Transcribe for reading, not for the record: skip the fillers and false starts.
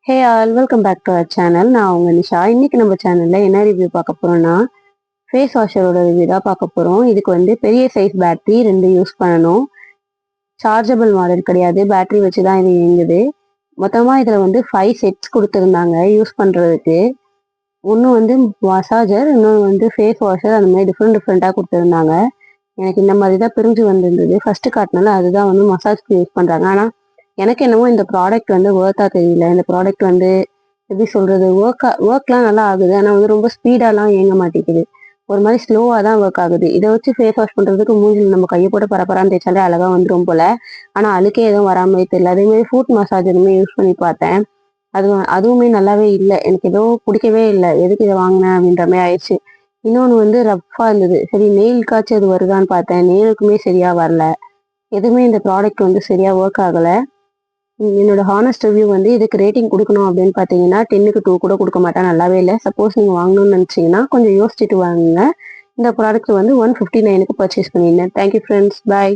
Hey all welcome back to our channel. நான் உங்க நிஷா. இன்னைக்கு நம்ம சேனல்ல என்ன ரிவ்யூ பார்க்க போறோம்னா ஃபேஸ் வாஷரோட ரிவ்யூ தான் பார்க்க போறோம். இதுக்கு வந்து பெரிய சைஸ் பேட்டரி 2 யூஸ் பண்ணணும். சார்ஜபிள் மாடல் கிடையாது, பேட்டரி வச்சு தான் இது இயங்குது. மொத்தமாக இதில் வந்து 5 செட்ஸ் கொடுத்துருந்தாங்க யூஸ் பண்ணுறதுக்கு. ஒன்று வந்து மசாஜர், இன்னொன்று வந்து ஃபேஸ் வாஷர், அந்த மாதிரி டிஃப்ரெண்ட்டாக கொடுத்துருந்தாங்க. எனக்கு இந்த மாதிரி தான் பிரிஞ்சு வந்திருந்தது. ஃபர்ஸ்ட் காட்டினால அதுதான் வந்து மசாஜ்க்கு யூஸ் பண்ணுறாங்க. ஆனால் எனக்கு என்னமோ இந்த ப்ராடக்ட் வந்து ஒர்த்தா தெரியல. இந்த ப்ராடக்ட் வந்து எப்படி சொல்றது, ஒர்க்லாம் நல்லா ஆகுது, ஆனால் வந்து ரொம்ப ஸ்பீடாலாம் இயங்க மாட்டேங்குது. ஒரு மாதிரி ஸ்லோவாக தான் ஒர்க் ஆகுது. இதை வச்சு ஃபேஸ் வாஷ் பண்ணுறதுக்கு மூஞ்சில் நம்ம கையை போட்டு பரப்பரான்னு தேய்ச்சாலே அழகாக வந்துடும் போல. ஆனால் அழுக்கே எதுவும் வராமலே தெரியல. அதேமாதிரி ஃபுட் மசாஜருமே யூஸ் பண்ணி பார்த்தேன். அதுவுமே நல்லாவே இல்லை. எனக்கு ஏதோ பிடிக்கவே இல்லை. எதுக்கு இதை வாங்கினேன் அப்படின்ற மாதிரி ஆயிடுச்சு. இன்னொன்று வந்து ரஃப்பாக இருந்தது. சரி நெயிலுக்காச்சும் அது வருதான்னு பார்த்தேன், நெயிலுக்குமே சரியாக வரல. எதுவுமே இந்த ப்ராடக்ட் வந்து சரியாக ஒர்க் ஆகலை. என்னோட ஹானஸ்ட் ரிவ்யூ வந்து இதுக்கு ரேட்டிங் கொடுக்கணும் அப்படின்னு பார்த்தீங்கன்னா 10க்கு 2 கூட கொடுக்க மாட்டேன். நல்லாவே இல்லை. சப்போஸ் நீங்கள் வாங்கணும்னு நினச்சிங்கன்னா கொஞ்சம் யோசிச்சுட்டு வாங்குங்க. இந்த ப்ராடக்ட் வந்து 159க்கு பர்ச்சேஸ் பண்ணியிருந்தேன். தேங்க்யூ ஃப்ரெண்ட்ஸ், பாய்.